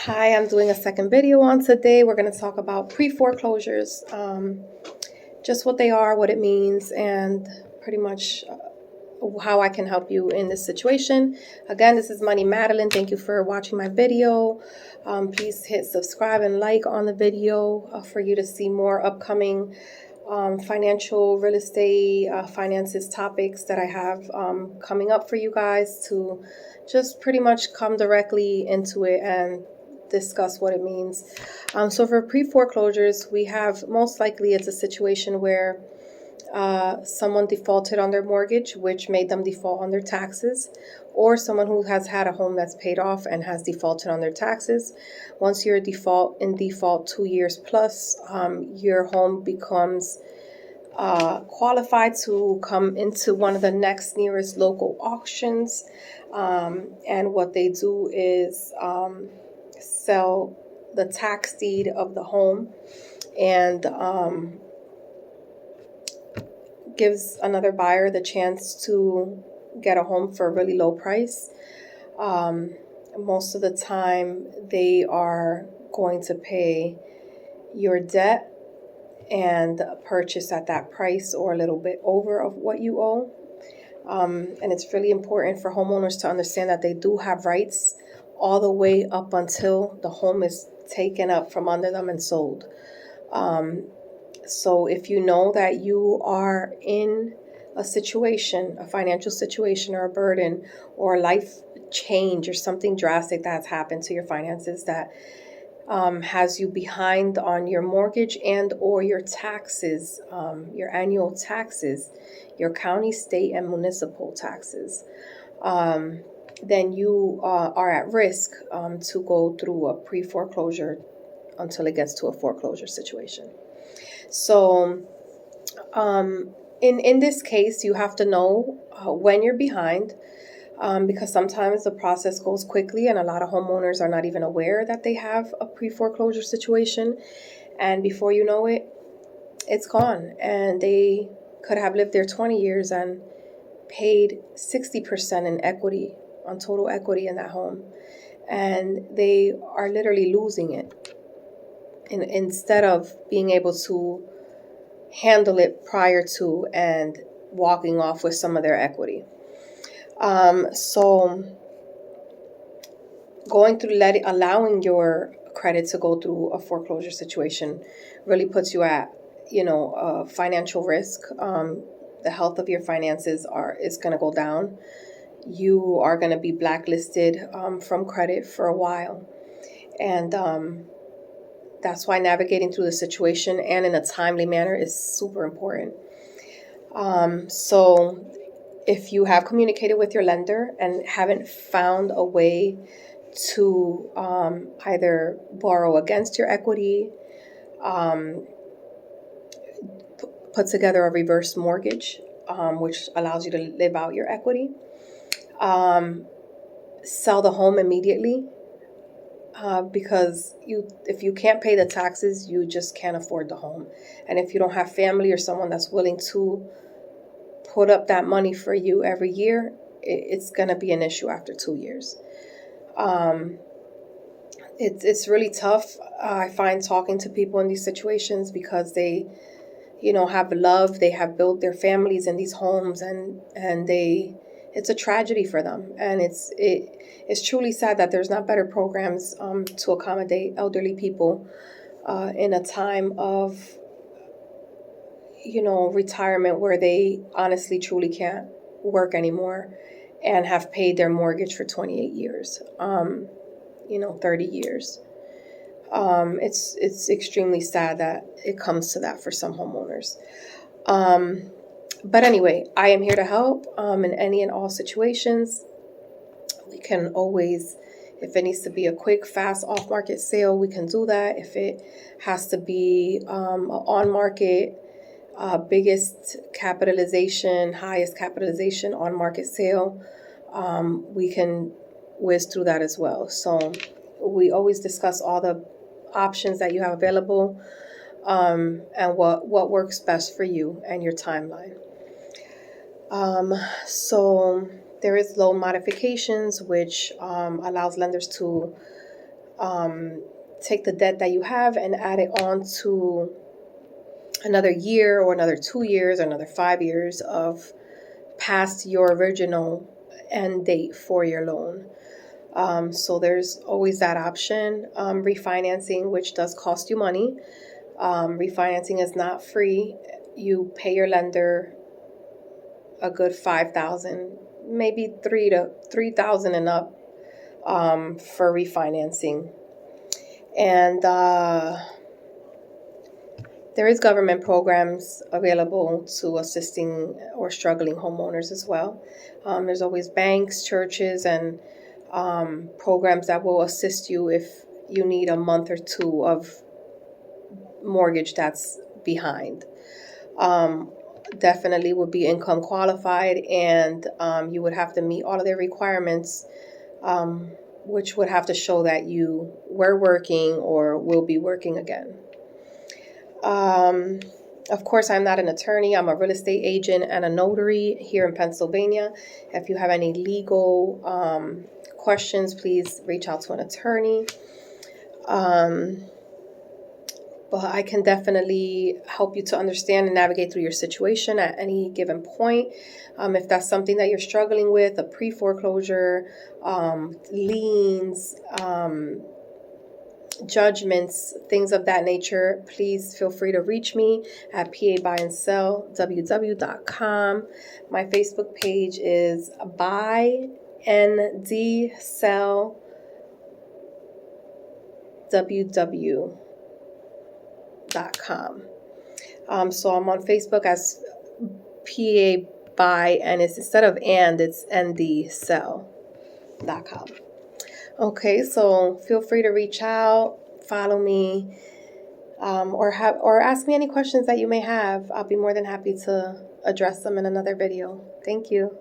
Hi, I'm doing a second video on today. We're going to talk about pre-foreclosures, just what they are, what it means, and pretty much how I can help you in this situation. Again, this is Money Madeline. Thank you for watching my video. Please hit subscribe and like on the video for you to see more upcoming financial, real estate, finances topics that I have coming up for you guys to just pretty much come directly into it and discuss what it means. So for pre-foreclosures, we have most likely it's a situation where someone defaulted on their mortgage, which made them default on their taxes, or someone who has had a home that's paid off and has defaulted on their taxes. Once you're in default 2 years plus, your home becomes qualified to come into one of the next nearest local auctions. And what they do is sell the tax deed of the home and gives another buyer the chance to get a home for a really low price. Most of the time, they are going to pay your debt and purchase at that price or a little bit over of what you owe. And it's really important for homeowners to understand that they do have rights all the way up until the home is taken up from under them and sold. So if you know that you are in a situation, a financial situation or a burden or a life change or something drastic that's happened to your finances that has you behind on your mortgage and or your taxes, your annual taxes, your county, state, and municipal taxes, then you are at risk to go through a pre-foreclosure until it gets to a foreclosure situation. So in this case, you have to know when you're behind, because sometimes the process goes quickly and a lot of homeowners are not even aware that they have a pre-foreclosure situation. And before you know it, it's gone. And they could have lived there 20 years and paid 60% in equity, on total equity in that home. And they are literally losing it instead of being able to handle it prior to and walking off with some of their equity. So going through allowing your credit to go through a foreclosure situation really puts you at, financial risk. The health of your finances is going to go down. You are going to be blacklisted from credit for a while. And that's why navigating through the situation and in a timely manner is super important. So if you have communicated with your lender and haven't found a way to either borrow against your equity, put together a reverse mortgage, which allows you to live out your equity, sell the home immediately, because if you can't pay the taxes, you just can't afford the home. And if you don't have family or someone that's willing to put up that money for you every year, it's going to be an issue after 2 years. It's really tough, I find, talking to people in these situations because they, have love. They have built their families in these homes, and it's a tragedy for them. And it's truly sad that there's not better programs to accommodate elderly people in a time of, retirement where they honestly truly can't work anymore and have paid their mortgage for 28 years, 30 years. It's extremely sad that it comes to that for some homeowners. But anyway, I am here to help in any and all situations. We can always, if it needs to be a quick, fast off-market sale, we can do that. If it has to be an on-market, biggest capitalization, highest capitalization on-market sale, we can whiz through that as well. So we always discuss all the options that you have available, and what works best for you and your timeline. So there is loan modifications, which allows lenders to take the debt that you have and add it on to another year or another 2 years or another 5 years of past your original end date for your loan. So there's always that option. Refinancing, which does cost you money. Refinancing is not free. You pay your lender a good $5,000, maybe $3,000 and up for refinancing. And there is government programs available to assisting or struggling homeowners as well. There's always banks, churches, and programs that will assist you if you need a month or two of mortgage that's behind. Definitely would be income qualified, and you would have to meet all of their requirements, which would have to show that you were working or will be working again. Of course, I'm not an attorney. I'm a real estate agent and a notary here in Pennsylvania. If you have any legal questions, please reach out to an attorney. But I can definitely help you to understand and navigate through your situation at any given point. If that's something that you're struggling with, a pre-foreclosure, liens, judgments, things of that nature, please feel free to reach me at pabuyandselllww.com. My Facebook page is buy and sell ww.com. So I'm on Facebook as PA buy, and it's instead of and, it's ndsell.com. Okay, so feel free to reach out, follow me, or ask me any questions that you may have. I'll be more than happy to address them in another video. Thank you.